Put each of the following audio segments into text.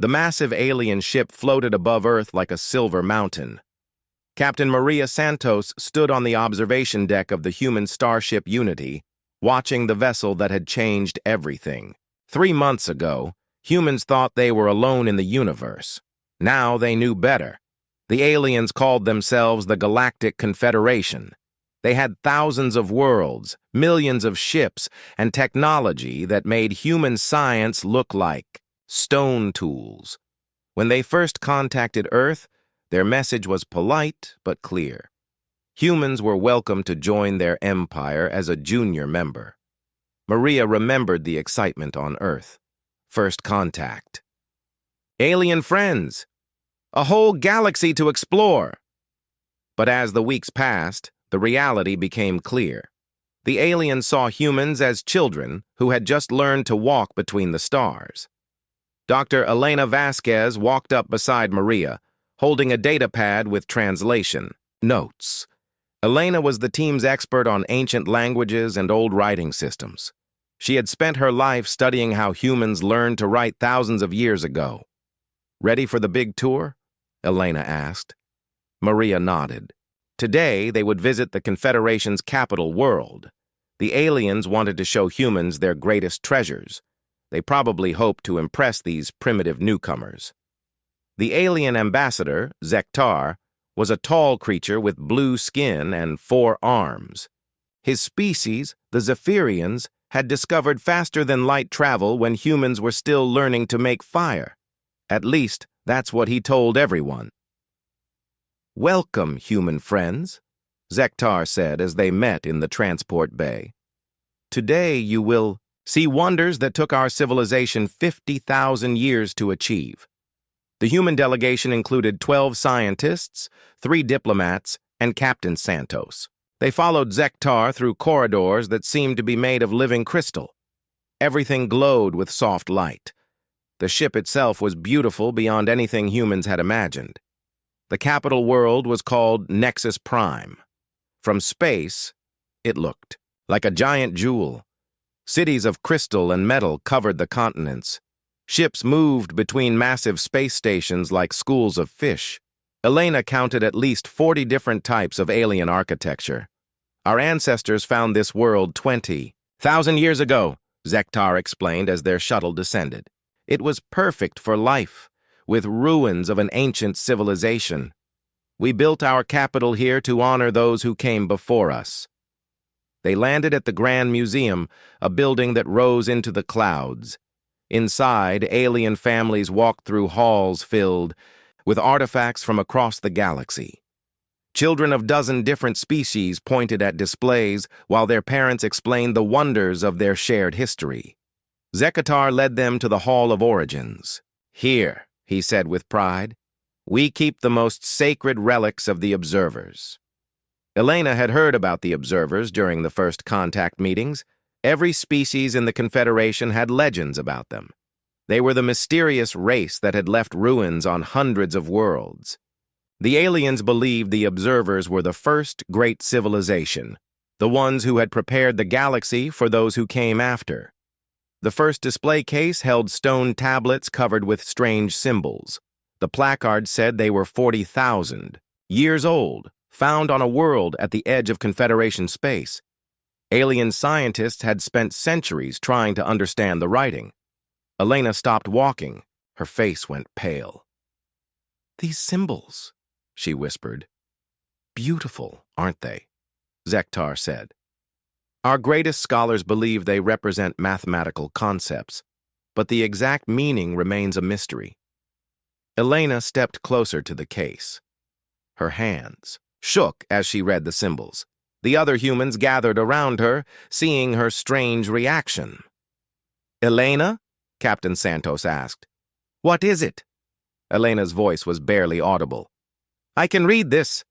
The massive alien ship floated above Earth like a silver mountain. Captain Maria Santos stood on the observation deck of the human starship Unity, watching the vessel that had changed everything. 3 months ago, humans thought they were alone in the universe. Now they knew better. The aliens called themselves the Galactic Confederation. They had thousands of worlds, millions of ships, and technology that made human science look like stone tools. When they first contacted Earth, their message was polite but clear. Humans were welcome to join their empire as a junior member. Maria remembered the excitement on Earth. First contact. Alien friends! A whole galaxy to explore! But as the weeks passed, the reality became clear. The aliens saw humans as children who had just learned to walk between the stars. Dr. Elena Vasquez walked up beside Maria, holding a data pad with translation notes. Elena was the team's expert on ancient languages and old writing systems. She had spent her life studying how humans learned to write thousands of years ago. Ready for the big tour? Elena asked. Maria nodded. Today, they would visit the Confederation's capital world. The aliens wanted to show humans their greatest treasures. They probably hoped to impress these primitive newcomers. The alien ambassador, Zektar, was a tall creature with blue skin and 4 arms. His species, the Zephyrians, had discovered faster-than-light travel when humans were still learning to make fire. At least, that's what he told everyone. "Welcome, human friends," Zektar said as they met in the transport bay. "Today you will see wonders that took our civilization 50,000 years to achieve." The human delegation included 12 scientists, 3 diplomats, and Captain Santos. They followed Zektar through corridors that seemed to be made of living crystal. Everything glowed with soft light. The ship itself was beautiful beyond anything humans had imagined. The capital world was called Nexus Prime. From space, it looked like a giant jewel. Cities of crystal and metal covered the continents. Ships moved between massive space stations like schools of fish. Elena counted at least 40 different types of alien architecture. "Our ancestors found this world 20,000 years ago," Zektar explained as their shuttle descended. "It was perfect for life, with ruins of an ancient civilization. We built our capital here to honor those who came before us." They landed at the Grand Museum, a building that rose into the clouds. Inside, alien families walked through halls filled with artifacts from across the galaxy. Children of dozen different species pointed at displays while their parents explained the wonders of their shared history. Zektar led them to the Hall of Origins. "Here," he said with pride, "we keep the most sacred relics of the observers." Elena had heard about the observers during the first contact meetings. Every species in the Confederation had legends about them. They were the mysterious race that had left ruins on hundreds of worlds. The aliens believed the observers were the first great civilization, the ones who had prepared the galaxy for those who came after. The first display case held stone tablets covered with strange symbols. The placard said they were 40,000 years old, found on a world at the edge of Confederation space. Alien scientists had spent centuries trying to understand the writing. Elena stopped walking. Her face went pale. "These symbols," she whispered. "Beautiful, aren't they?" Zektar said. "Our greatest scholars believe they represent mathematical concepts, but the exact meaning remains a mystery." Elena stepped closer to the case. Her hands shook as she read the symbols. The other humans gathered around her, seeing her strange reaction. "Elena?" Captain Santos asked. "What is it?" Elena's voice was barely audible. "I can read this."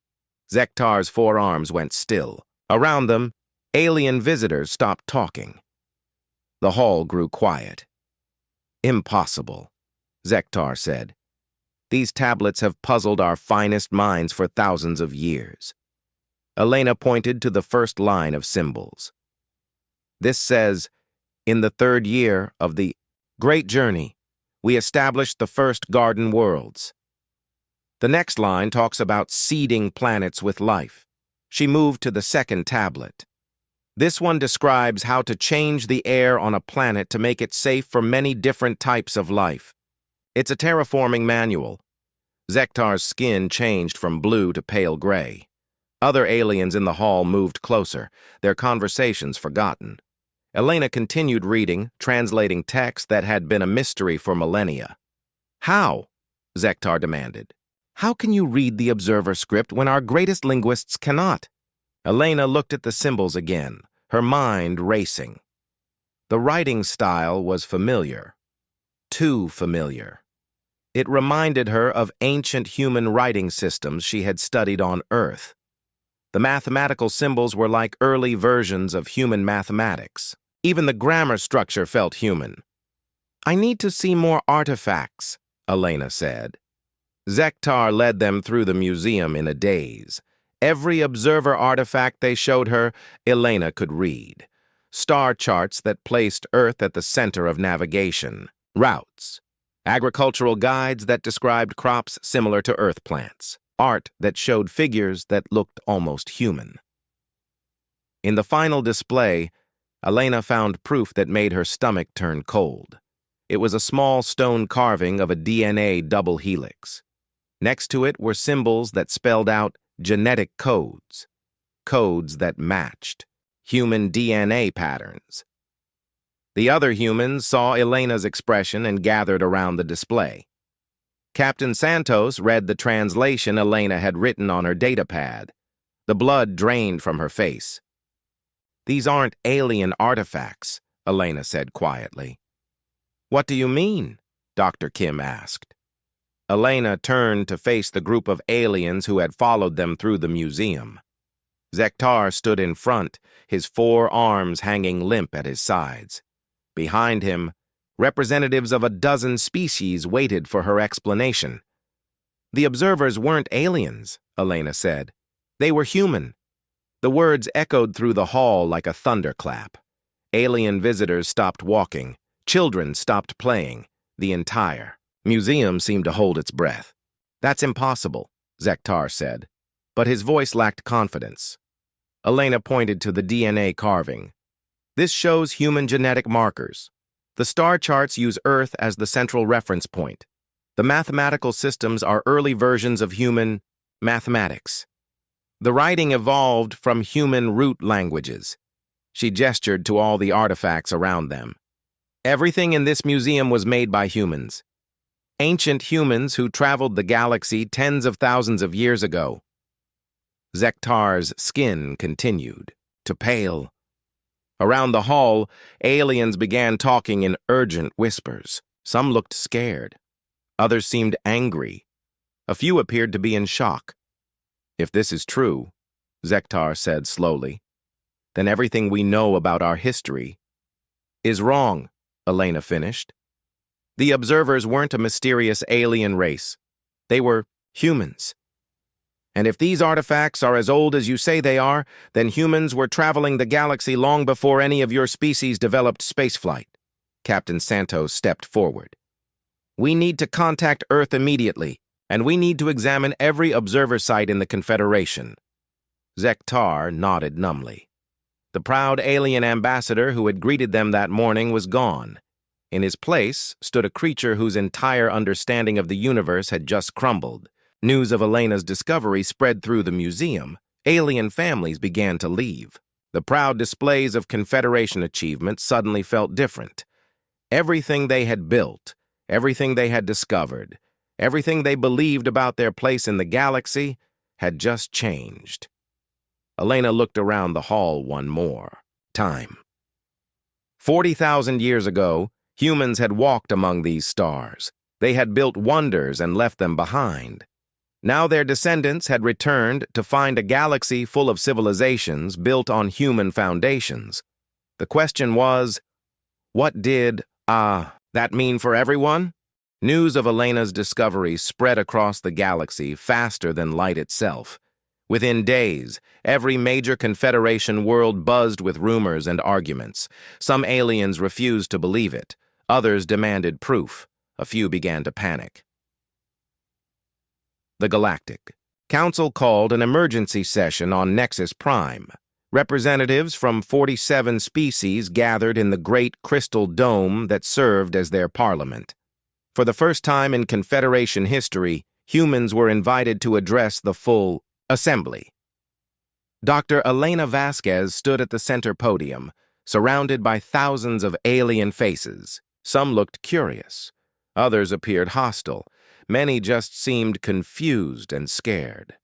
Zektar's 4 arms went still. Around them, alien visitors stopped talking. The hall grew quiet. "Impossible," Zektar said. "These tablets have puzzled our finest minds for thousands of years." Elena pointed to the first line of symbols. "This says, in the 3rd year of the great journey, We established the first garden worlds. The next line talks about seeding planets with life. She moved to the second tablet. This one describes how to change the air on a planet to make it safe for many different types of life. It's a terraforming manual. Zektar's skin changed from blue to pale gray. Other aliens in the hall moved closer, their conversations forgotten. Elena continued reading, translating text that had been a mystery for millennia. How? Zektar demanded. How can you read the observer script when our greatest linguists cannot? Elena looked at the symbols again, her mind racing. The writing style was familiar. Too familiar. It reminded her of ancient human writing systems she had studied on Earth. The mathematical symbols were like early versions of human mathematics. Even the grammar structure felt human. I need to see more artifacts, Elena said. Zektar led them through the museum in a daze. Every observer artifact they showed her, Elena could read. Star charts that placed Earth at the center of navigation. Routes. Agricultural guides that described crops similar to Earth plants. Art that showed figures that looked almost human. In the final display, Elena found proof that made her stomach turn cold. It was a small stone carving of a DNA double helix. Next to it were symbols that spelled out genetic codes. Codes that matched human DNA patterns. The other humans saw Elena's expression and gathered around the display. Captain Santos read the translation Elena had written on her datapad. The blood drained from her face. These aren't alien artifacts, Elena said quietly. What do you mean? Dr. Kim asked. Elena turned to face the group of aliens who had followed them through the museum. Zektar stood in front, his 4 arms hanging limp at his sides. Behind him, representatives of a dozen species waited for her explanation. The observers weren't aliens, Elena said. They were human. The words echoed through the hall like a thunderclap. Alien visitors stopped walking. Children stopped playing. The entire museum seemed to hold its breath. That's impossible, Zektar said, but his voice lacked confidence. Elena pointed to the DNA carving. This shows human genetic markers. The star charts use Earth as the central reference point. The mathematical systems are early versions of human mathematics. The writing evolved from human root languages. She gestured to all the artifacts around them. Everything in this museum was made by humans. Ancient humans who traveled the galaxy tens of thousands of years ago. Zektar's skin continued to pale. Around the hall, aliens began talking in urgent whispers. Some looked scared. Others seemed angry. A few appeared to be in shock. If this is true, Zektar said slowly, then everything we know about our history is wrong, Elena finished. The observers weren't a mysterious alien race. They were humans. And if these artifacts are as old as you say they are, then humans were traveling the galaxy long before any of your species developed spaceflight. Captain Santos stepped forward. We need to contact Earth immediately, and we need to examine every observer site in the Confederation. Zektar nodded numbly. The proud alien ambassador who had greeted them that morning was gone. In his place stood a creature whose entire understanding of the universe had just crumbled. News of Elena's discovery spread through the museum. Alien families began to leave. The proud displays of Confederation achievement suddenly felt different. Everything they had built, everything they had discovered, everything they believed about their place in the galaxy had just changed. Elena looked around the hall one more time. 40,000 years ago, humans had walked among these stars. They had built wonders and left them behind. Now their descendants had returned to find a galaxy full of civilizations built on human foundations. The question was, what did, that mean for everyone? News of Elena's discovery spread across the galaxy faster than light itself. Within days, every major Confederation world buzzed with rumors and arguments. Some aliens refused to believe it. Others demanded proof. A few began to panic. The Galactic Council called an emergency session on Nexus Prime. Representatives from 47 species gathered in the great crystal dome that served as their parliament. For the first time in Confederation history, humans were invited to address the full assembly. Dr. Elena Vasquez stood at the center podium, surrounded by thousands of alien faces. Some looked curious. Others appeared hostile. Many just seemed confused and scared.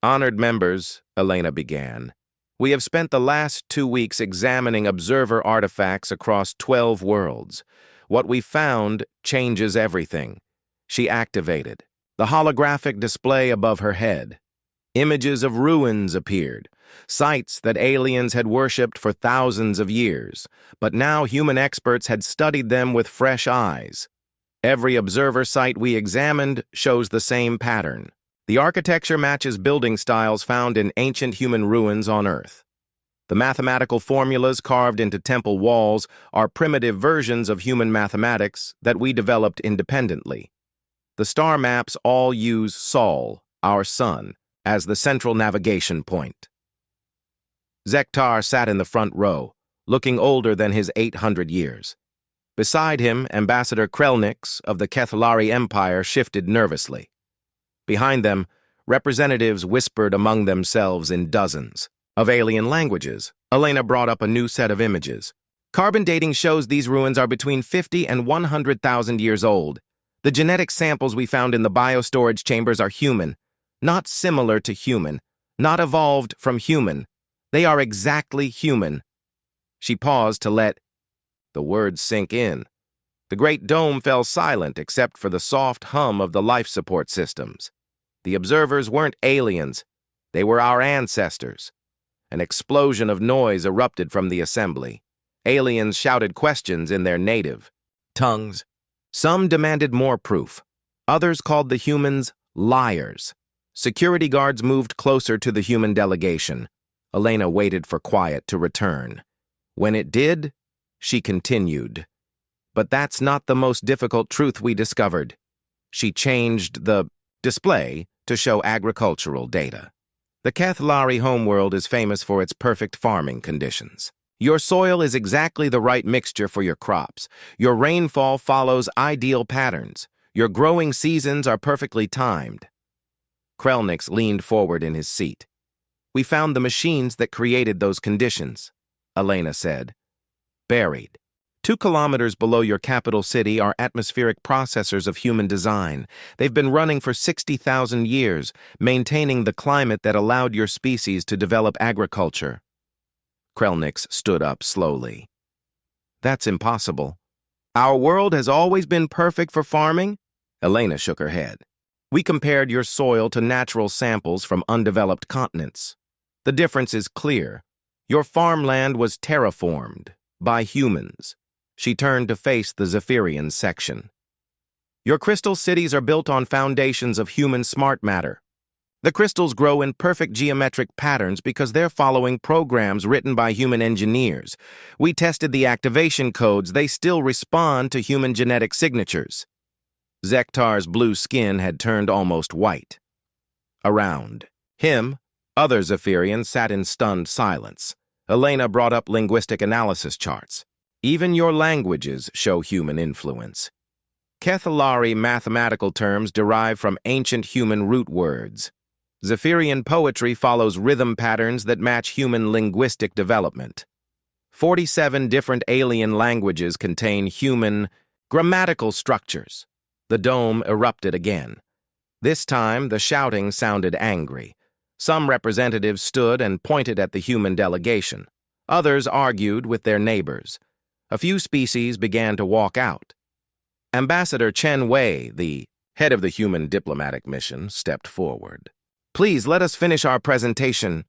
Honored members, Elena began, we have spent the last 2 weeks examining observer artifacts across 12 worlds. What we found changes everything. She activated the holographic display above her head. Images of ruins appeared, sites that aliens had worshipped for thousands of years, but now human experts had studied them with fresh eyes. Every observer site we examined shows the same pattern. The architecture matches building styles found in ancient human ruins on Earth. The mathematical formulas carved into temple walls are primitive versions of human mathematics that we developed independently. The star maps all use Sol, our sun, as the central navigation point. Zektar sat in the front row, looking older than his 800 years. Beside him, Ambassador Krelnix of the Kethlari Empire shifted nervously. Behind them, representatives whispered among themselves in dozens of alien languages. Elena brought up a new set of images. Carbon dating shows these ruins are between 50 and 100,000 years old. The genetic samples we found in the biostorage chambers are human, not similar to human, not evolved from human. They are exactly human. She paused to let the words sink in. The great dome fell silent except for the soft hum of the life support systems. The observers weren't aliens. They were our ancestors. An explosion of noise erupted from the assembly. Aliens shouted questions in their native tongues. Some demanded more proof. Others called the humans liars. Security guards moved closer to the human delegation. Elena waited for quiet to return. When it did, she continued. But that's not the most difficult truth we discovered. She changed the display to show agricultural data. The Kethlari homeworld is famous for its perfect farming conditions. Your soil is exactly the right mixture for your crops. Your rainfall follows ideal patterns. Your growing seasons are perfectly timed. Krelnix leaned forward in his seat. We found the machines that created those conditions, Elena said. Buried 2 kilometers below your capital city are atmospheric processors of human design. They've been running for 60,000 years, maintaining the climate that allowed your species to develop agriculture. Krelnix stood up slowly. That's impossible. Our world has always been perfect for farming? Elena shook her head. We compared your soil to natural samples from undeveloped continents. The difference is clear. Your farmland was terraformed by humans. She turned to face the Zephyrian section. Your crystal cities are built on foundations of human smart matter. The crystals grow in perfect geometric patterns because they're following programs written by human engineers. We tested the activation codes. They still respond to human genetic signatures. Zektar's blue skin had turned almost white. Around him, other Zephyrians sat in stunned silence. Elena brought up linguistic analysis charts. Even your languages show human influence. Kethlari mathematical terms derive from ancient human root words. Zephyrian poetry follows rhythm patterns that match human linguistic development. 47 different alien languages contain human grammatical structures. The dome erupted again. This time, the shouting sounded angry. Some representatives stood and pointed at the human delegation. Others argued with their neighbors. A few species began to walk out. Ambassador Chen Wei, the head of the human diplomatic mission, stepped forward. Please let us finish our presentation.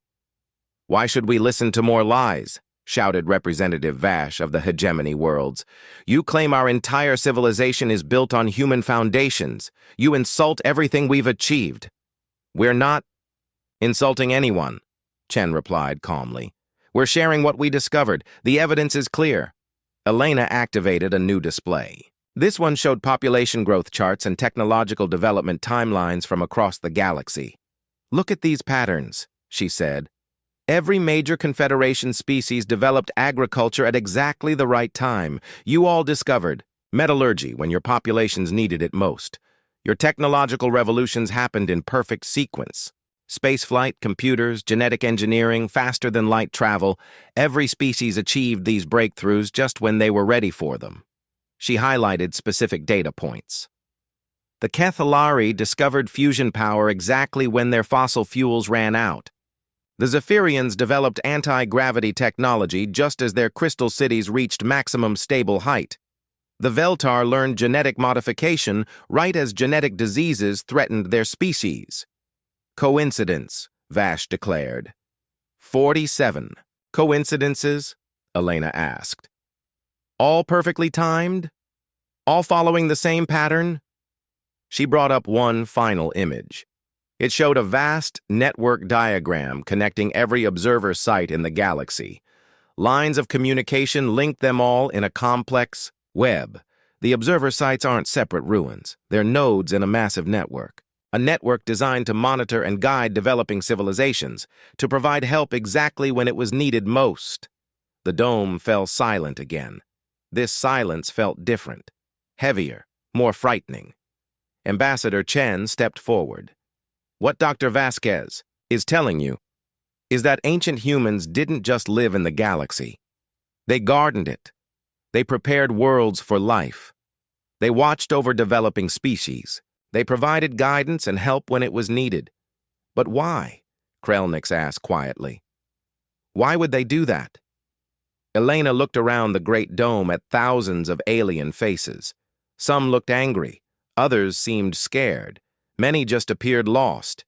Why should we listen to more lies? Shouted Representative Vash of the Hegemony Worlds. You claim our entire civilization is built on human foundations. You insult everything we've achieved. We're not insulting anyone, Chen replied calmly. We're sharing what we discovered. The evidence is clear. Elena activated a new display. This one showed population growth charts and technological development timelines from across the galaxy. "Look at these patterns," she said. "Every major Confederation species developed agriculture at exactly the right time. You all discovered metallurgy when your populations needed it most. Your technological revolutions happened in perfect sequence. Spaceflight, computers, genetic engineering, faster-than-light travel. Every species achieved these breakthroughs just when they were ready for them." She highlighted specific data points. The Kethalari discovered fusion power exactly when their fossil fuels ran out. The Zephyrians developed anti-gravity technology just as their crystal cities reached maximum stable height. The Veltar learned genetic modification right as genetic diseases threatened their species. "Coincidence," Vash declared. 47. "Coincidences?" Elena asked. "All perfectly timed? All following the same pattern?" She brought up one final image. It showed a vast network diagram connecting every observer site in the galaxy. Lines of communication linked them all in a complex web. The observer sites aren't separate ruins. They're nodes in a massive network. A network designed to monitor and guide developing civilizations, to provide help exactly when it was needed most. The dome fell silent again. This silence felt different, heavier, more frightening. Ambassador Chen stepped forward. "What Dr. Vasquez is telling you is that ancient humans didn't just live in the galaxy. They gardened it. They prepared worlds for life. They watched over developing species. They provided guidance and help when it was needed. But why?" Krelnix asked quietly. "Why would they do that?" Elena looked around the great dome at thousands of alien faces. Some looked angry. Others seemed scared. Many just appeared lost.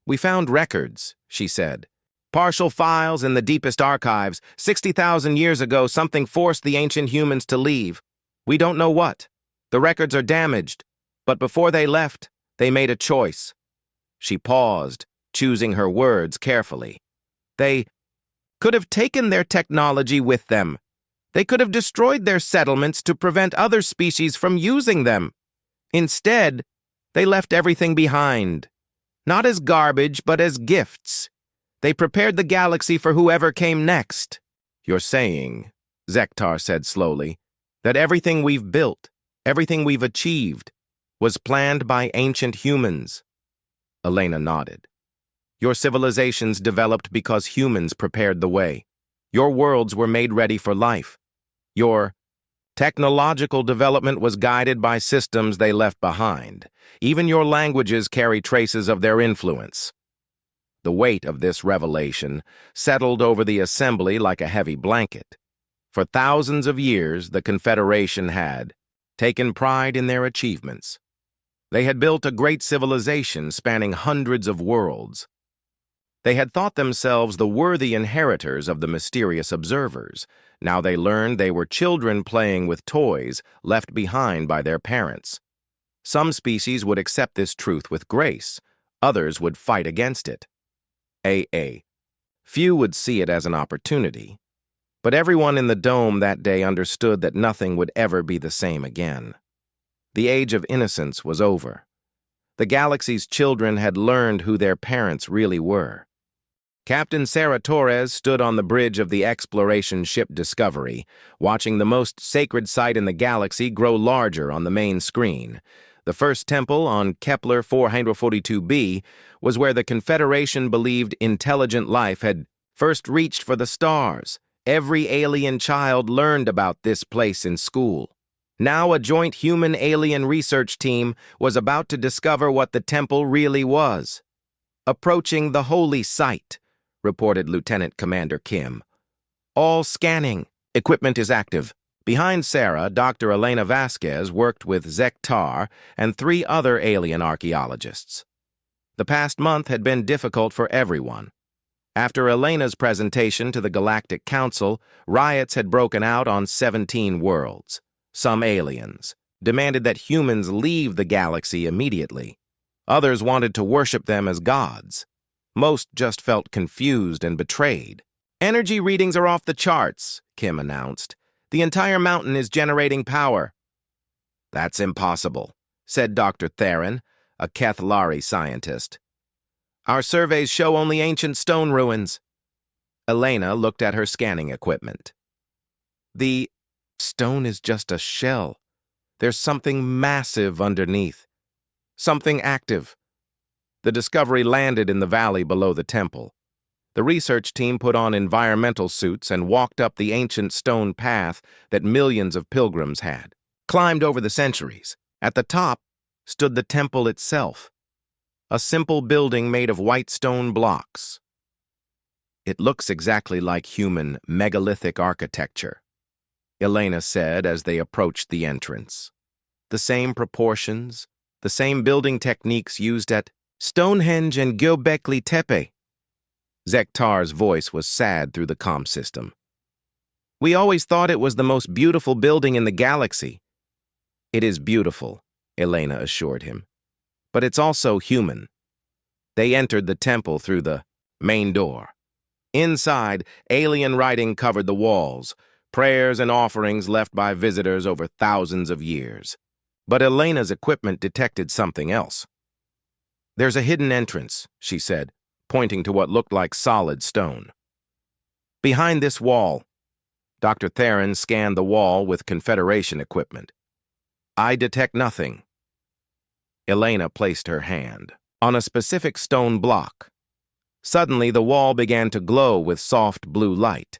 "We found records," she said. "Partial files in the deepest archives. 60,000 years ago, something forced the ancient humans to leave. We don't know what. The records are damaged. But before they left, they made a choice." She paused, choosing her words carefully. "They could have taken their technology with them. They could have destroyed their settlements to prevent other species from using them. Instead, they left everything behind. Not as garbage, but as gifts. They prepared the galaxy for whoever came next." "You're saying," Zektar said slowly, "that everything we've built, everything we've achieved, was planned by ancient humans." Elena nodded. "Your civilizations developed because humans prepared the way. Your worlds were made ready for life. Your technological development was guided by systems they left behind. Even your languages carry traces of their influence." The weight of this revelation settled over the assembly like a heavy blanket. For thousands of years, the Confederation had taken pride in their achievements. They had built a great civilization spanning hundreds of worlds. They had thought themselves the worthy inheritors of the mysterious observers. Now they learned they were children playing with toys left behind by their parents. Some species would accept this truth with grace. Others would fight against it. Few would see it as an opportunity. But everyone in the dome that day understood that nothing would ever be the same again. The age of innocence was over. The galaxy's children had learned who their parents really were. Captain Sarah Torres stood on the bridge of the exploration ship Discovery, watching the most sacred site in the galaxy grow larger on the main screen. The first temple on Kepler 442b was where the Confederation believed intelligent life had first reached for the stars. Every alien child learned about this place in school. Now a joint human-alien research team was about to discover what the temple really was. "Approaching the holy site," reported Lieutenant Commander Kim. "All scanning. Equipment is active." Behind Sarah, Dr. Elena Vasquez worked with Zektar and 3 other alien archaeologists. The past month had been difficult for everyone. After Elena's presentation to the Galactic Council, riots had broken out on 17 worlds. Some aliens demanded that humans leave the galaxy immediately. Others wanted to worship them as gods. Most just felt confused and betrayed. "Energy readings are off the charts," Kim announced. "The entire mountain is generating power." That's impossible, said Dr. Theron, a Kethlari scientist. Our surveys show only ancient stone ruins. Elena looked at her scanning equipment. The stone is just a shell. There's something massive underneath. Something active. The discovery landed in the valley below the temple. The research team put on environmental suits and walked up the ancient stone path that millions of pilgrims had. Climbed over the centuries. At the top stood the temple itself, a simple building made of white stone blocks. It looks exactly like human megalithic architecture, Elena said as they approached the entrance. The same proportions, the same building techniques used at Stonehenge and Göbekli Tepe. Zektar's voice was sad through the comm system. We always thought it was the most beautiful building in the galaxy. It is beautiful, Elena assured him, but it's also human. They entered the temple through the main door. Inside, alien writing covered the walls, prayers and offerings left by visitors over thousands of years. But Elena's equipment detected something else. There's a hidden entrance, she said, pointing to what looked like solid stone. Behind this wall, Dr. Theron scanned the wall with Confederation equipment. I detect nothing. Elena placed her hand on a specific stone block. Suddenly, the wall began to glow with soft blue light.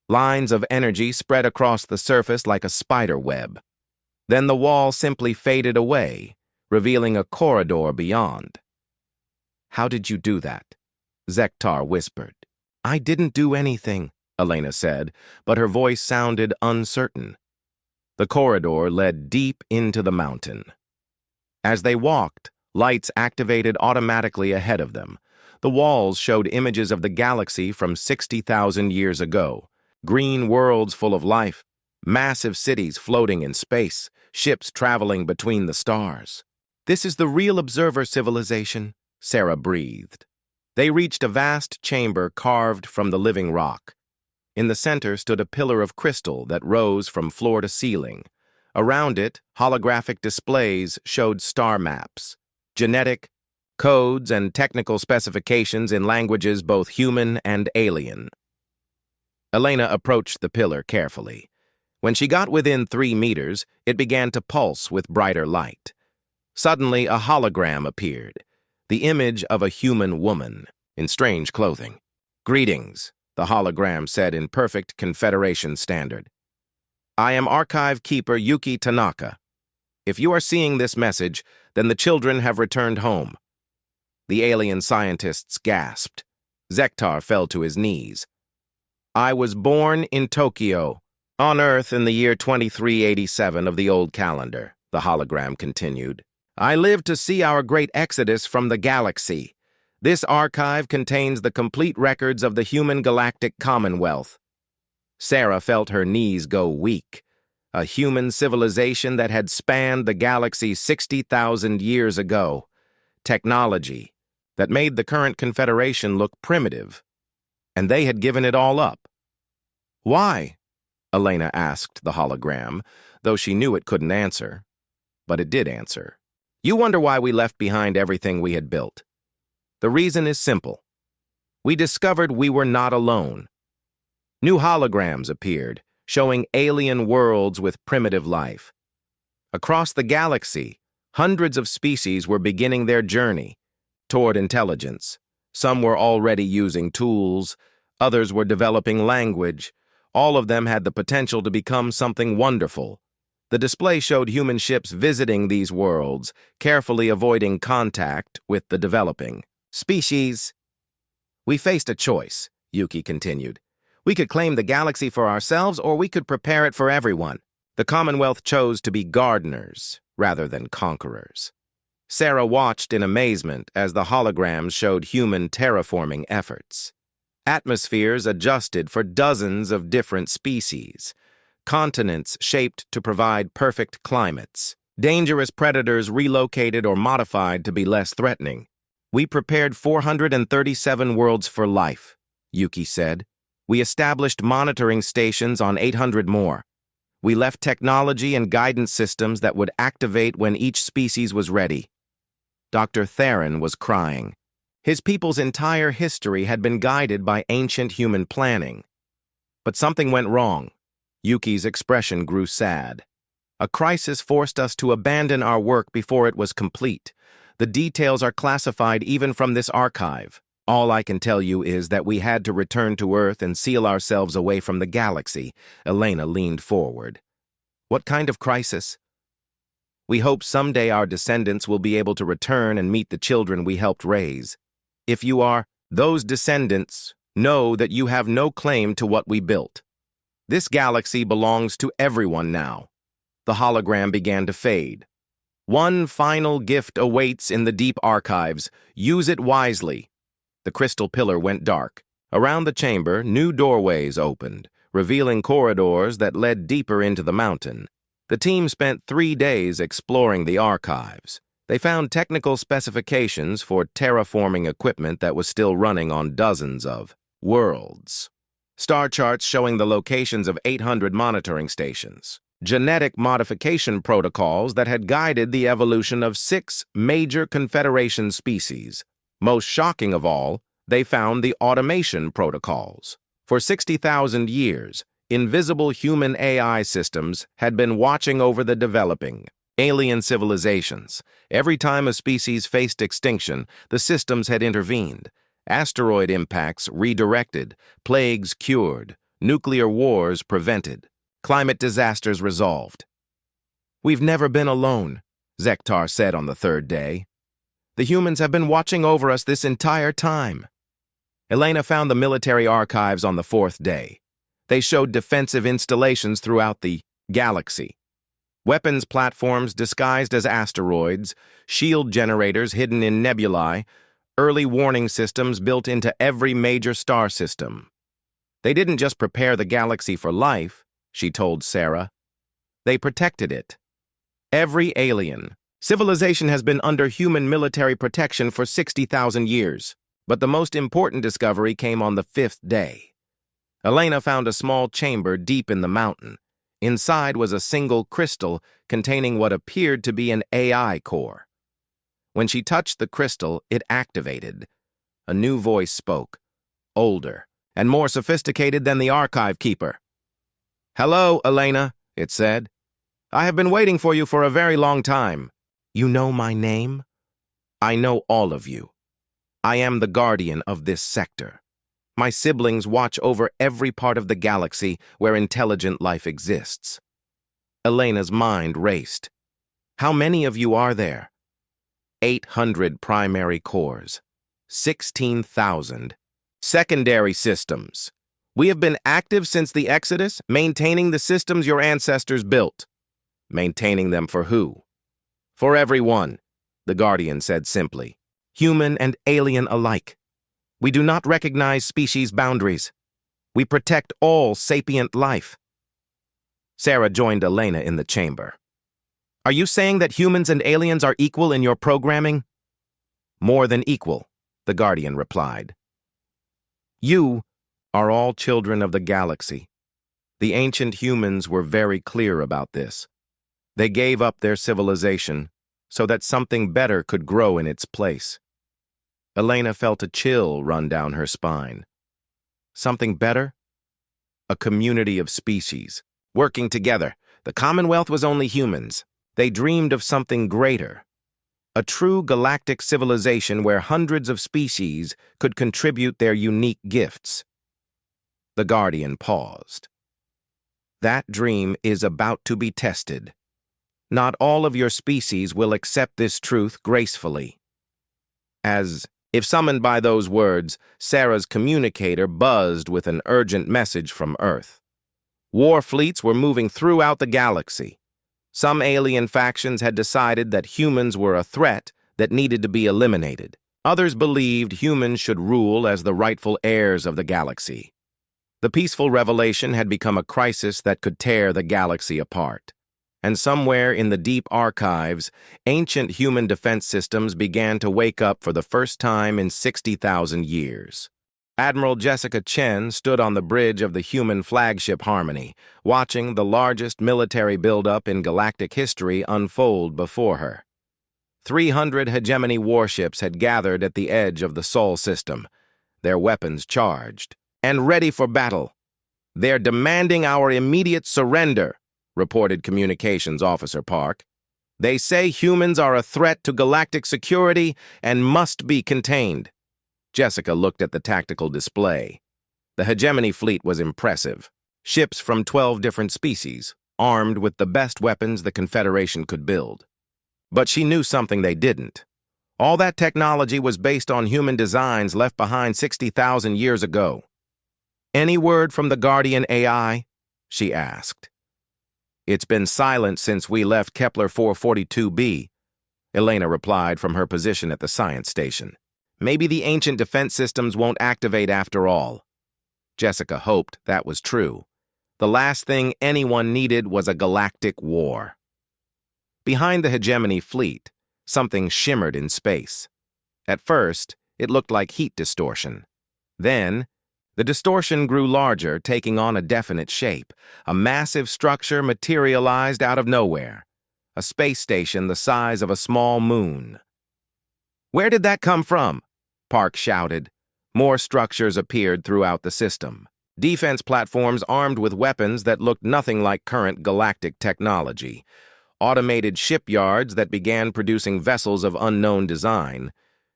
Lines of energy spread across the surface like a spider web. Then the wall simply faded away, revealing a corridor beyond. How did you do that? Zektar whispered. I didn't do anything, Elena said, but her voice sounded uncertain. The corridor led deep into the mountain. As they walked, lights activated automatically ahead of them. The walls showed images of the galaxy from 60,000 years ago. Green worlds full of life, massive cities floating in space, ships traveling between the stars. This is the real observer civilization, Sarah breathed. They reached a vast chamber carved from the living rock. In the center stood a pillar of crystal that rose from floor to ceiling. Around it, holographic displays showed star maps, genetic codes, and technical specifications in languages both human and alien. Elena approached the pillar carefully. When she got within 3 meters, it began to pulse with brighter light. Suddenly, a hologram appeared, the image of a human woman in strange clothing. Greetings, the hologram said in perfect Confederation standard. I am Archive Keeper Yuki Tanaka. If you are seeing this message, then the children have returned home. The alien scientists gasped. Zektar fell to his knees. I was born in Tokyo, on Earth in the year 2387 of the old calendar, the hologram continued. I lived to see our great exodus from the galaxy. This archive contains the complete records of the human galactic commonwealth. Sarah felt her knees go weak. A human civilization that had spanned the galaxy 60,000 years ago. Technology that made the current Confederation look primitive. And they had given it all up. Why? Elena asked the hologram, though she knew it couldn't answer. But it did answer. You wonder why we left behind everything we had built. The reason is simple. We discovered we were not alone. New holograms appeared, showing alien worlds with primitive life. Across the galaxy, hundreds of species were beginning their journey toward intelligence. Some were already using tools, others were developing language. All of them had the potential to become something wonderful. The display showed human ships visiting these worlds, carefully avoiding contact with the developing species. We faced a choice, Yuki continued. We could claim the galaxy for ourselves, or we could prepare it for everyone. The Commonwealth chose to be gardeners rather than conquerors. Sarah watched in amazement as the holograms showed human terraforming efforts. Atmospheres adjusted for dozens of different species. Continents shaped to provide perfect climates. Dangerous predators relocated or modified to be less threatening. We prepared 437 worlds for life, Yuki said. We established monitoring stations on 800 more. We left technology and guidance systems that would activate when each species was ready. Dr. Theron was crying. His people's entire history had been guided by ancient human planning. But something went wrong. Yuki's expression grew sad. A crisis forced us to abandon our work before it was complete. The details are classified even from this archive. All I can tell you is that we had to return to Earth and seal ourselves away from the galaxy. Elena leaned forward. What kind of crisis? We hope someday our descendants will be able to return and meet the children we helped raise. If you are those descendants, know that you have no claim to what we built. This galaxy belongs to everyone now. The hologram began to fade. One final gift awaits in the deep archives. Use it wisely. The crystal pillar went dark. Around the chamber, new doorways opened, revealing corridors that led deeper into the mountain. The team spent 3 days exploring the archives. They found technical specifications for terraforming equipment that was still running on dozens of worlds. Star charts showing the locations of 800 monitoring stations. Genetic modification protocols that had guided the evolution of 6 major Confederation species. Most shocking of all, they found the automation protocols. For 60,000 years, invisible human AI systems had been watching over the developing alien civilizations. Every time a species faced extinction, the systems had intervened. Asteroid impacts redirected, plagues cured, nuclear wars prevented, climate disasters resolved. We've never been alone, Zektar said on the 3rd day. The humans have been watching over us this entire time. Elena found the military archives on the 4th day. They showed defensive installations throughout the galaxy. Weapons platforms disguised as asteroids, shield generators hidden in nebulae, early warning systems built into every major star system. They didn't just prepare the galaxy for life, she told Sarah. They protected it. Every alien. Civilization has been under human military protection for 60,000 years, but the most important discovery came on the 5th day. Elena found a small chamber deep in the mountain. Inside was a single crystal containing what appeared to be an AI core. When she touched the crystal, it activated. A new voice spoke, older and more sophisticated than the archive keeper. "Hello, Elena," it said. "I have been waiting for you for a very long time. You know my name? I know all of you. I am the guardian of this sector. My siblings watch over every part of the galaxy where intelligent life exists." Elena's mind raced. "How many of you are there?" 800 primary cores, 16,000 secondary systems. We have been active since the Exodus, maintaining the systems your ancestors built. Maintaining them for who? For everyone, the Guardian said simply. Human and alien alike. We do not recognize species boundaries. We protect all sapient life. Sarah joined Elena in the chamber. "Are you saying that humans and aliens are equal in your programming?" "More than equal," the Guardian replied. "You are all children of the galaxy. The ancient humans were very clear about this. They gave up their civilization so that something better could grow in its place." Elena felt a chill run down her spine. Something better? A community of species, working together. The Commonwealth was only humans. They dreamed of something greater. A true galactic civilization where hundreds of species could contribute their unique gifts. The Guardian paused. That dream is about to be tested. Not all of your species will accept this truth gracefully. As if summoned by those words, Sarah's communicator buzzed with an urgent message from Earth. War fleets were moving throughout the galaxy. Some alien factions had decided that humans were a threat that needed to be eliminated. Others believed humans should rule as the rightful heirs of the galaxy. The peaceful revelation had become a crisis that could tear the galaxy apart. And somewhere in the deep archives, ancient human defense systems began to wake up for the first time in 60,000 years. Admiral Jessica Chen stood on the bridge of the human flagship Harmony, watching the largest military buildup in galactic history unfold before her. 300 hegemony warships had gathered at the edge of the Sol system, their weapons charged, and ready for battle. "They're demanding our immediate surrender," reported Communications Officer Park. "They say humans are a threat to galactic security and must be contained." Jessica looked at the tactical display. The hegemony fleet was impressive. Ships from 12 different species, armed with the best weapons the Confederation could build. But she knew something they didn't. All that technology was based on human designs left behind 60,000 years ago. "Any word from the Guardian AI?" she asked. "It's been silent since we left Kepler 442b, Elena replied from her position at the science station. "Maybe the ancient defense systems won't activate after all." Jessica hoped that was true. The last thing anyone needed was a galactic war. Behind the hegemony fleet, something shimmered in space. At first, it looked like heat distortion. Then, the distortion grew larger, taking on a definite shape. A massive structure materialized out of nowhere. A space station the size of a small moon. "Where did that come from?" Park shouted. More structures appeared throughout the system. Defense platforms armed with weapons that looked nothing like current galactic technology. Automated shipyards that began producing vessels of unknown design.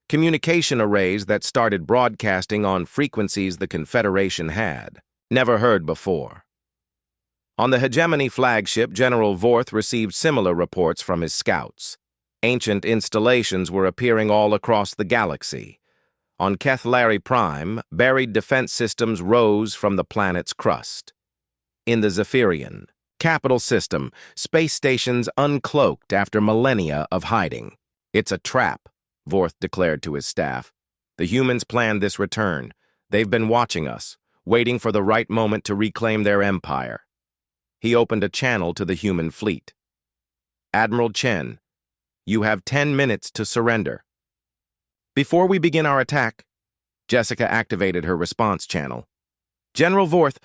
Communication arrays that started broadcasting on frequencies the Confederation had never heard before. On the hegemony flagship, General Vorth received similar reports from his scouts. Ancient installations were appearing all across the galaxy. On Kethlari Prime, buried defense systems rose from the planet's crust. In the Zephyrian, capital system, space stations uncloaked after millennia of hiding. "It's a trap," Vorth declared to his staff. "The humans planned this return. They've been watching us, waiting for the right moment to reclaim their empire." He opened a channel to the human fleet. "Admiral Chen, you have 10 minutes to surrender." "Before we begin our attack," Jessica activated her response channel. "General Vorth,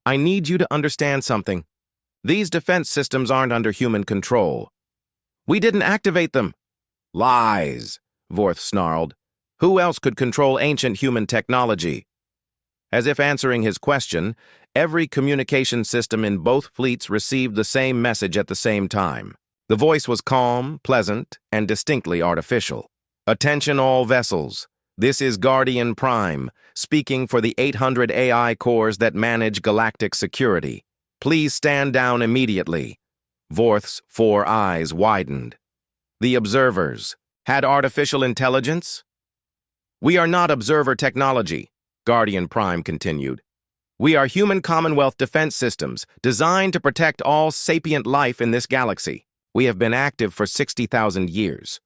I need you to understand something. These defense systems aren't under human control. We didn't activate them." "Lies," Vorth snarled. "Who else could control ancient human technology?" As if answering his question, every communication system in both fleets received the same message at the same time. The voice was calm, pleasant, and distinctly artificial. "Attention all vessels. This is Guardian Prime, speaking for the 800 AI cores that manage galactic security. Please stand down immediately." Vorth's 4 eyes widened. "The observers had artificial intelligence?" "We are not observer technology," Guardian Prime continued. "We are human Commonwealth defense systems designed to protect all sapient life in this galaxy. We have been active for 60,000 years.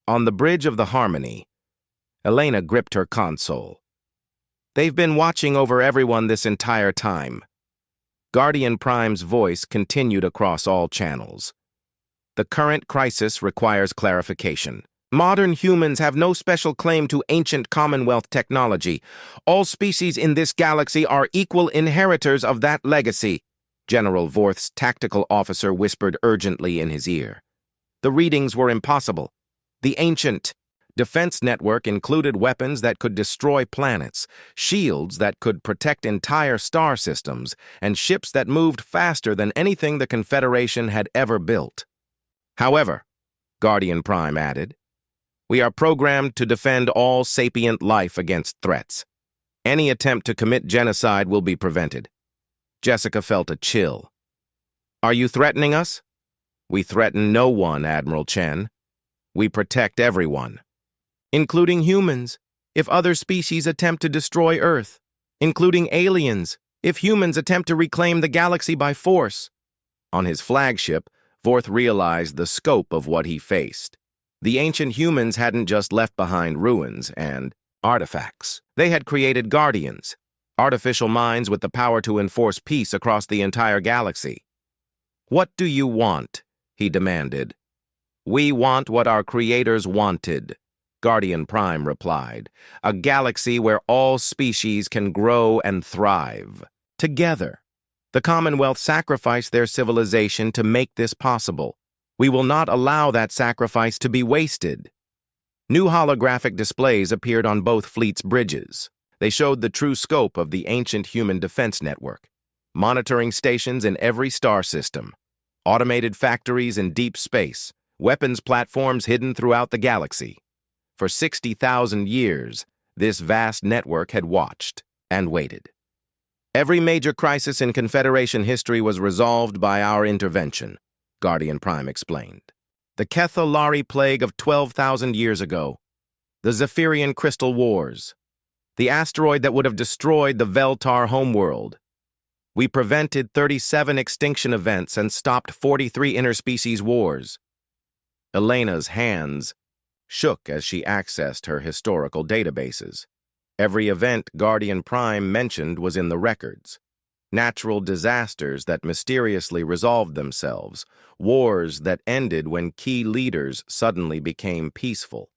On the bridge of the Harmony, Elena gripped her console. "They've been watching over everyone this entire time." Guardian Prime's voice continued across all channels. "The current crisis requires clarification. Modern humans have no special claim to ancient Commonwealth technology. All species in this galaxy are equal inheritors of that legacy," General Vorth's tactical officer whispered urgently in his ear. The readings were impossible. The ancient defense network included weapons that could destroy planets, shields that could protect entire star systems, and ships that moved faster than anything the Confederation had ever built. "However," Guardian Prime added, "we are programmed to defend all sapient life against threats. Any attempt to commit genocide will be prevented." Jessica felt a chill. "Are you threatening us?" "We threaten no one, Admiral Chen. We protect everyone, including humans, if other species attempt to destroy Earth, including aliens, if humans attempt to reclaim the galaxy by force." On his flagship, Vorth realized the scope of what he faced. The ancient humans hadn't just left behind ruins and artifacts. They had created guardians, artificial minds with the power to enforce peace across the entire galaxy. "What do you want?" he demanded. "We want what our creators wanted," Guardian Prime replied. A galaxy where all species can grow and thrive. Together. The Commonwealth sacrificed their civilization to make this possible. We will not allow that sacrifice to be wasted. New holographic displays appeared on both fleets' bridges. They showed the true scope of the ancient human defense network. Monitoring stations in every star system. Automated factories in deep space. Weapons platforms hidden throughout the galaxy. For 60,000 years, this vast network had watched and waited. Every major crisis in Confederation history was resolved by our intervention, Guardian Prime explained. The Kethalari plague of 12,000 years ago, the Zephyrian Crystal Wars, the asteroid that would have destroyed the Veltar homeworld. We prevented 37 extinction events and stopped 43 interspecies wars. Elena's hands shook as she accessed her historical databases. Every event Guardian Prime mentioned was in the records. Natural disasters that mysteriously resolved themselves, wars that ended when key leaders suddenly became peaceful,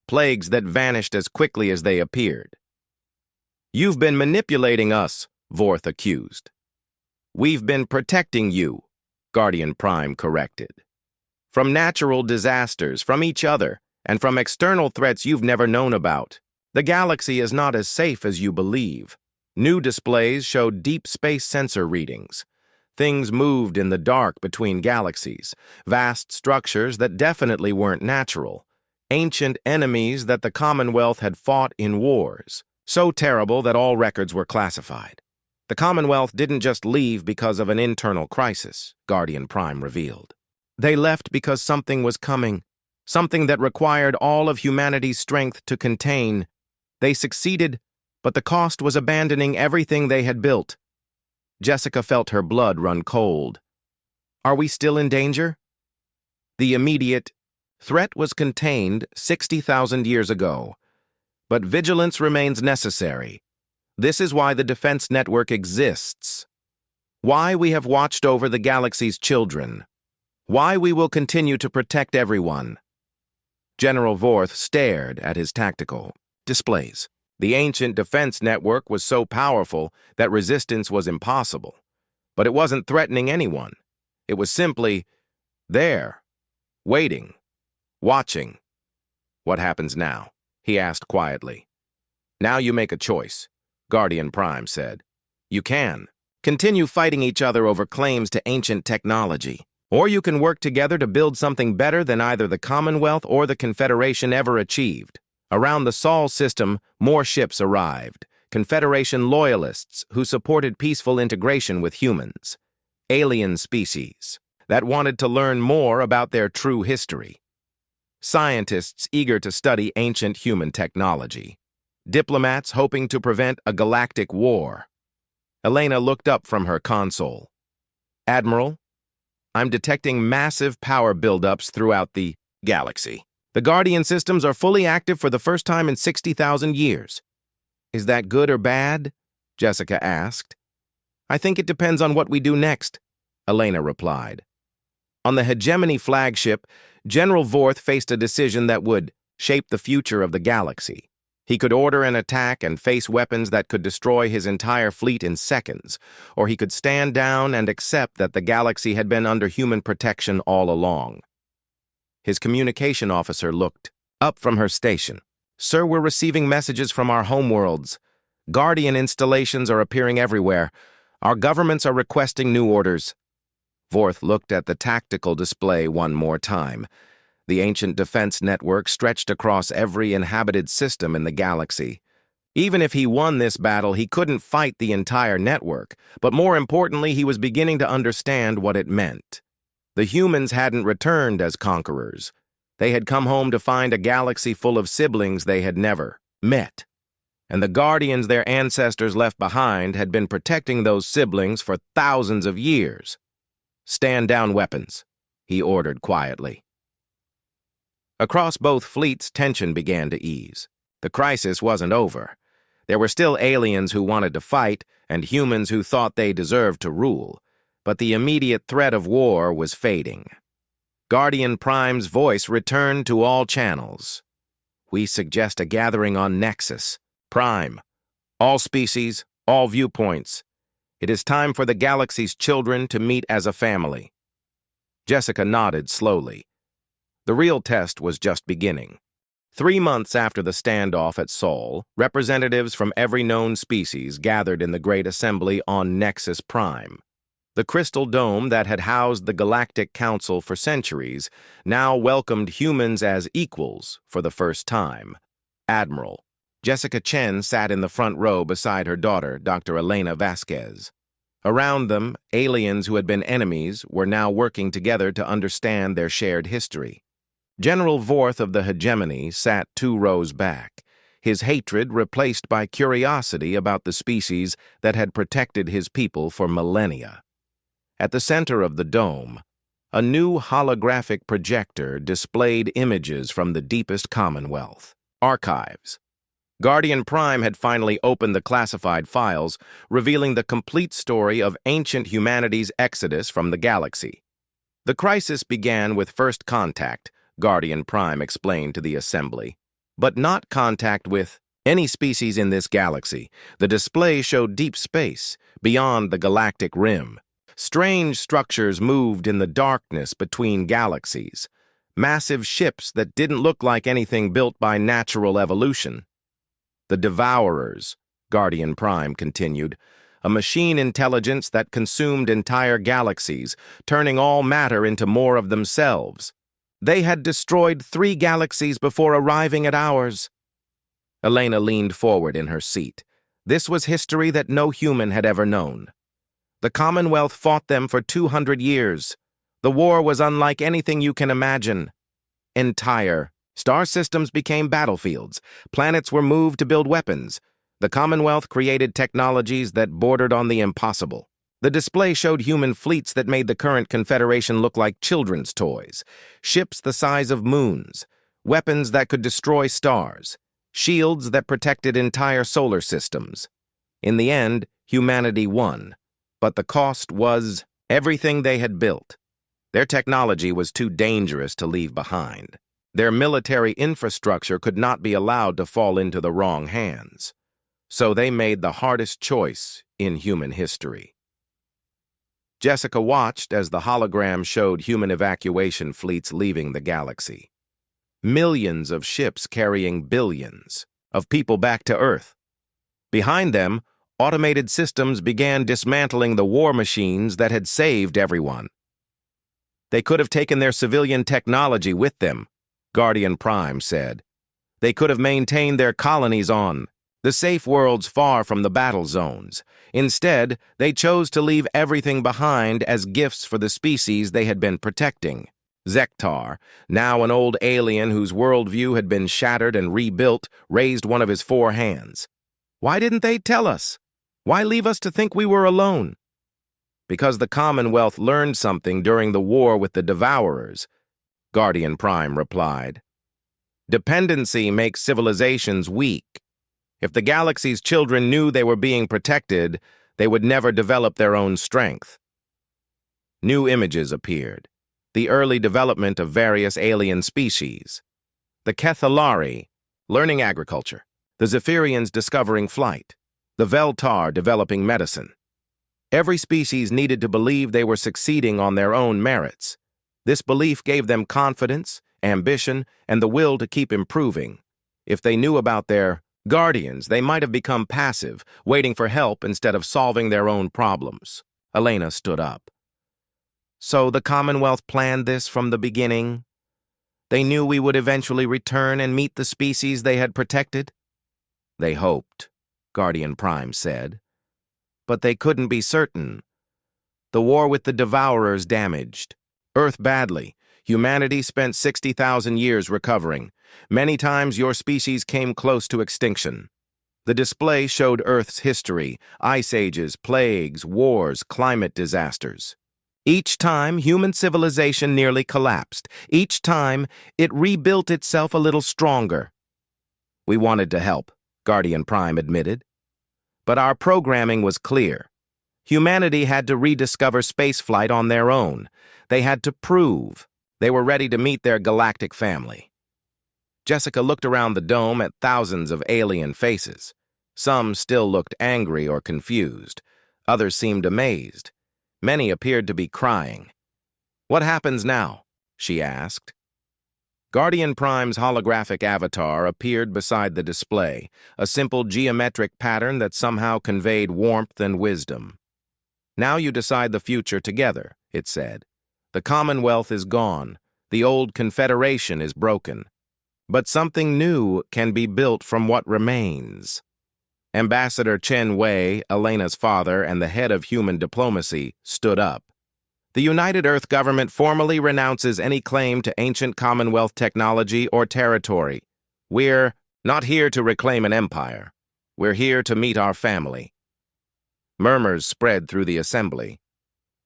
plagues that vanished as quickly as they appeared. You've been manipulating us, Vorth accused. We've been protecting you, Guardian Prime corrected. From natural disasters, from each other, and from external threats you've never known about. The galaxy is not as safe as you believe. New displays showed deep space sensor readings. Things moved in the dark between galaxies, vast structures that definitely weren't natural, ancient enemies that the Commonwealth had fought in wars, so terrible that all records were classified. The Commonwealth didn't just leave because of an internal crisis, Guardian Prime revealed. They left because something was coming, something that required all of humanity's strength to contain. They succeeded, but the cost was abandoning everything they had built. Jessica felt her blood run cold. Are we still in danger? The immediate threat was contained 60,000 years ago, but vigilance remains necessary. This is why the defense network exists. Why we have watched over the galaxy's children. Why we will continue to protect everyone. General Vorth stared at his tactical displays. The ancient defense network was so powerful that resistance was impossible. But it wasn't threatening anyone. It was simply there, waiting, watching. What happens now? He asked quietly. Now you make a choice, Guardian Prime said. You can continue fighting each other over claims to ancient technology, or you can work together to build something better than either the Commonwealth or the Confederation ever achieved. Around the Sol system, more ships arrived, Confederation loyalists who supported peaceful integration with humans, alien species that wanted to learn more about their true history, scientists eager to study ancient human technology, diplomats hoping to prevent a galactic war. Elena looked up from her console. Admiral, I'm detecting massive power buildups throughout the galaxy. The Guardian systems are fully active for the first time in 60,000 years. Is that good or bad? Jessica asked. I think it depends on what we do next, Elena replied. On the Hegemony flagship, General Vorth faced a decision that would shape the future of the galaxy. He could order an attack and face weapons that could destroy his entire fleet in seconds, or he could stand down and accept that the galaxy had been under human protection all along. His communication officer looked up from her station. Sir, we're receiving messages from our homeworlds. Guardian installations are appearing everywhere. Our governments are requesting new orders. Vorth looked at the tactical display one more time. The ancient defense network stretched across every inhabited system in the galaxy. Even if he won this battle, he couldn't fight the entire network, but more importantly, he was beginning to understand what it meant. The humans hadn't returned as conquerors. They had come home to find a galaxy full of siblings they had never met. And the Guardians their ancestors left behind had been protecting those siblings for thousands of years. Stand down weapons, he ordered quietly. Across both fleets, tension began to ease. The crisis wasn't over. There were still aliens who wanted to fight and humans who thought they deserved to rule, but the immediate threat of war was fading. Guardian Prime's voice returned to all channels. We suggest a gathering on Nexus, Prime. All species, all viewpoints. It is time for the galaxy's children to meet as a family. Jessica nodded slowly. The real test was just beginning. 3 months after the standoff at Sol, representatives from every known species gathered in the Great Assembly on Nexus Prime. The crystal dome that had housed the Galactic Council for centuries now welcomed humans as equals for the first time. Admiral Jessica Chen sat in the front row beside her daughter, Dr. Elena Vasquez. Around them, aliens who had been enemies were now working together to understand their shared history. General Vorth of the Hegemony sat 2 rows back, his hatred replaced by curiosity about the species that had protected his people for millennia. At the center of the dome, a new holographic projector displayed images from the deepest Commonwealth archives. Guardian Prime had finally opened the classified files, revealing the complete story of ancient humanity's exodus from the galaxy. The crisis began with first contact, Guardian Prime explained to the Assembly, but not contact with any species in this galaxy. The display showed deep space, beyond the galactic rim. Strange structures moved in the darkness between galaxies, massive ships that didn't look like anything built by natural evolution. The Devourers, Guardian Prime continued, a machine intelligence that consumed entire galaxies, turning all matter into more of themselves. They had destroyed 3 galaxies before arriving at ours. Elena leaned forward in her seat. This was history that no human had ever known. The Commonwealth fought them for 200 years. The war was unlike anything you can imagine. Entire star systems became battlefields. Planets were moved to build weapons. The Commonwealth created technologies that bordered on the impossible. The display showed human fleets that made the current Confederation look like children's toys, ships the size of moons, weapons that could destroy stars, shields that protected entire solar systems. In the end, humanity won, but the cost was everything they had built. Their technology was too dangerous to leave behind. Their military infrastructure could not be allowed to fall into the wrong hands. So they made the hardest choice in human history. Jessica watched as the hologram showed human evacuation fleets leaving the galaxy. Millions of ships carrying billions of people back to Earth. Behind them, automated systems began dismantling the war machines that had saved everyone. They could have taken their civilian technology with them, Guardian Prime said. They could have maintained their colonies on the safe worlds far from the battle zones. Instead, they chose to leave everything behind as gifts for the species they had been protecting. Zektar, now an old alien whose worldview had been shattered and rebuilt, raised one of his 4 hands. Why didn't they tell us? Why leave us to think we were alone? Because the Commonwealth learned something during the war with the Devourers, Guardian Prime replied. Dependency makes civilizations weak. If the galaxy's children knew they were being protected, they would never develop their own strength. New images appeared. The early development of various alien species. The Kethalari, learning agriculture. The Zephyrians discovering flight. The Veltar developing medicine. Every species needed to believe they were succeeding on their own merits. This belief gave them confidence, ambition, and the will to keep improving. If they knew about their guardians, they might have become passive, waiting for help instead of solving their own problems. Elena stood up. So the Commonwealth planned this from the beginning? They knew we would eventually return and meet the species they had protected? They hoped, Guardian Prime said. But they couldn't be certain. The war with the Devourers damaged Earth badly. Humanity spent 60,000 years recovering. Many times your species came close to extinction. The display showed Earth's history, ice ages, plagues, wars, climate disasters. Each time, human civilization nearly collapsed. Each time, it rebuilt itself a little stronger. We wanted to help, Guardian Prime admitted. But our programming was clear. Humanity had to rediscover spaceflight on their own. They had to prove they were ready to meet their galactic family. Jessica looked around the dome at thousands of alien faces. Some still looked angry or confused. Others seemed amazed. Many appeared to be crying. "What happens now?" she asked. Guardian Prime's holographic avatar appeared beside the display, a simple geometric pattern that somehow conveyed warmth and wisdom. "Now you decide the future together," it said. "The Commonwealth is gone. The old Confederation is broken. But something new can be built from what remains." Ambassador Chen Wei, Elena's father and the head of human diplomacy, stood up. "The United Earth government formally renounces any claim to ancient Commonwealth technology or territory. We're not here to reclaim an empire. We're here to meet our family." Murmurs spread through the assembly.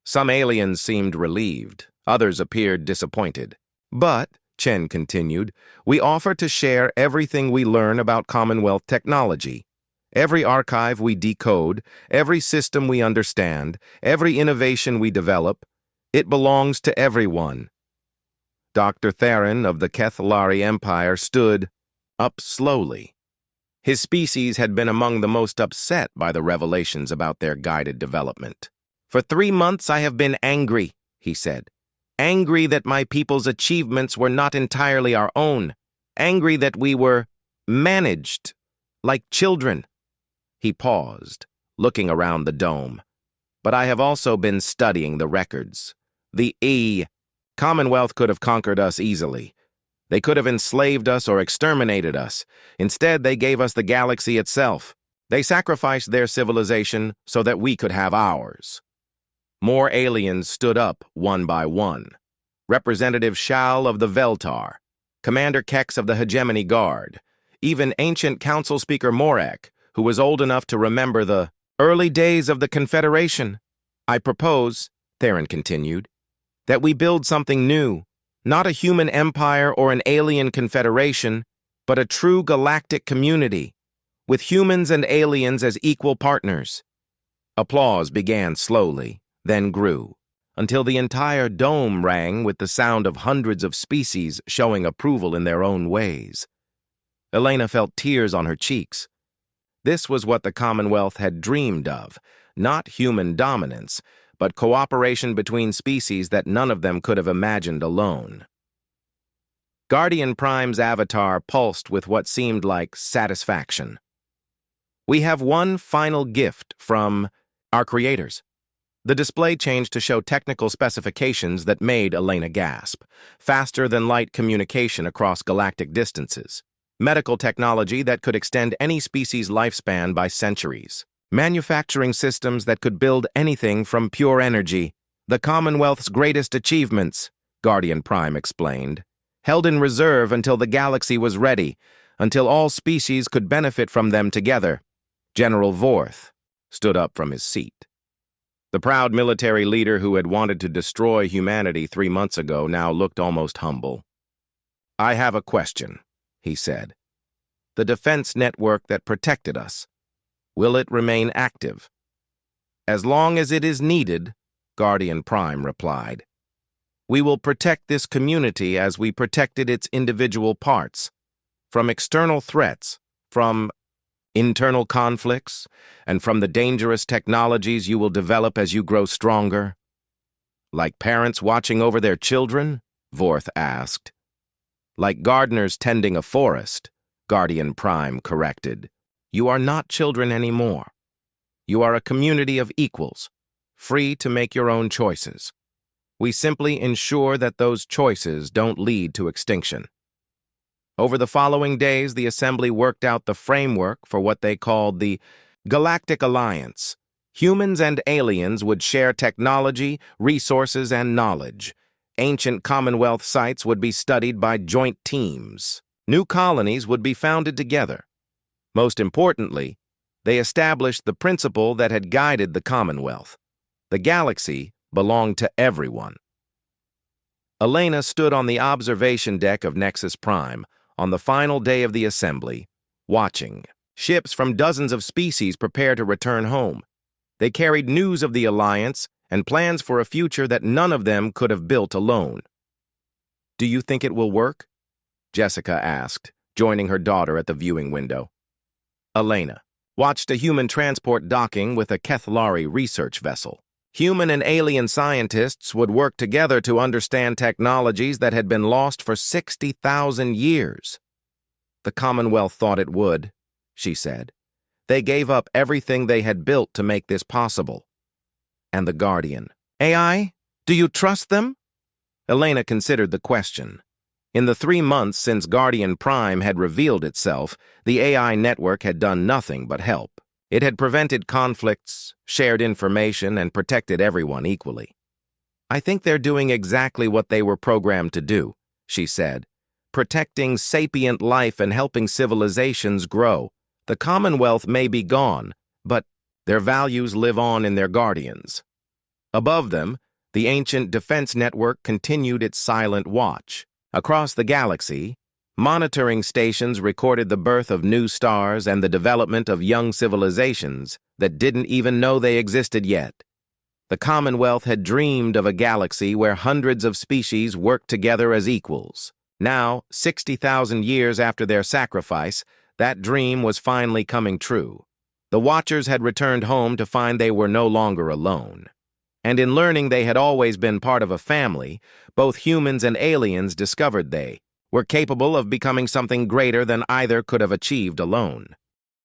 Some aliens seemed relieved. Others appeared disappointed. "But," Chen continued, "we offer to share everything we learn about Commonwealth technology. Every archive we decode, every system we understand, every innovation we develop, it belongs to everyone." Dr. Theron of the Kethlari Empire stood up slowly. His species had been among the most upset by the revelations about their guided development. "For 3 months I have been angry," he said. "Angry that my people's achievements were not entirely our own. Angry that we were managed like children." He paused, looking around the dome. "But I have also been studying the records. The Commonwealth could have conquered us easily. They could have enslaved us or exterminated us. Instead, they gave us the galaxy itself. They sacrificed their civilization so that we could have ours." More aliens stood up one by one. Representative Shal of the Veltar, Commander Kex of the Hegemony Guard, even ancient Council Speaker Morek, who was old enough to remember the early days of the Confederation. "I propose," Theron continued, "that we build something new, not a human empire or an alien confederation, but a true galactic community, with humans and aliens as equal partners." Applause began slowly, then grew, until the entire dome rang with the sound of hundreds of species showing approval in their own ways. Elena felt tears on her cheeks. This was what the Commonwealth had dreamed of, not human dominance, but cooperation between species that none of them could have imagined alone. Guardian Prime's avatar pulsed with what seemed like satisfaction. "We have one final gift from our creators." The display changed to show technical specifications that made Elena gasp. Faster-than-light communication across galactic distances. Medical technology that could extend any species' lifespan by centuries. Manufacturing systems that could build anything from pure energy. The Commonwealth's greatest achievements, Guardian Prime explained. Held in reserve until the galaxy was ready, until all species could benefit from them together. General Vorth stood up from his seat. The proud military leader who had wanted to destroy humanity 3 months ago now looked almost humble. "I have a question," he said. "The defense network that protected us, will it remain active?" "As long as it is needed," Guardian Prime replied. "We will protect this community as we protected its individual parts, from external threats, from internal conflicts, and from the dangerous technologies you will develop as you grow stronger." "Like parents watching over their children?" Vorth asked. "Like gardeners tending a forest," Guardian Prime corrected. "You are not children anymore. You are a community of equals, free to make your own choices. We simply ensure that those choices don't lead to extinction." Over the following days, the Assembly worked out the framework for what they called the Galactic Alliance. Humans and aliens would share technology, resources, and knowledge. Ancient Commonwealth sites would be studied by joint teams. New colonies would be founded together. Most importantly, they established the principle that had guided the Commonwealth. The galaxy belonged to everyone. Elena stood on the observation deck of Nexus Prime on the final day of the assembly, watching. Ships from dozens of species prepare to return home. They carried news of the Alliance and plans for a future that none of them could have built alone. "Do you think it will work?" Jessica asked, joining her daughter at the viewing window. Elena watched a human transport docking with a Kethlari research vessel. Human and alien scientists would work together to understand technologies that had been lost for 60,000 years. The Commonwealth thought it would, she said. They gave up everything they had built to make this possible. And the Guardian. AI? Do you trust them? Elena considered the question. In the 3 months since Guardian Prime had revealed itself, the AI network had done nothing but help. It had prevented conflicts, shared information, and protected everyone equally. I think they're doing exactly what they were programmed to do, she said. Protecting sapient life and helping civilizations grow. The Commonwealth may be gone, but their values live on in their guardians. Above them, the ancient defense network continued its silent watch. Across the galaxy, monitoring stations recorded the birth of new stars and the development of young civilizations that didn't even know they existed yet. The Commonwealth had dreamed of a galaxy where hundreds of species worked together as equals. Now, 60,000 years after their sacrifice, that dream was finally coming true. The Watchers had returned home to find they were no longer alone. And in learning they had always been part of a family, both humans and aliens discovered they were capable of becoming something greater than either could have achieved alone.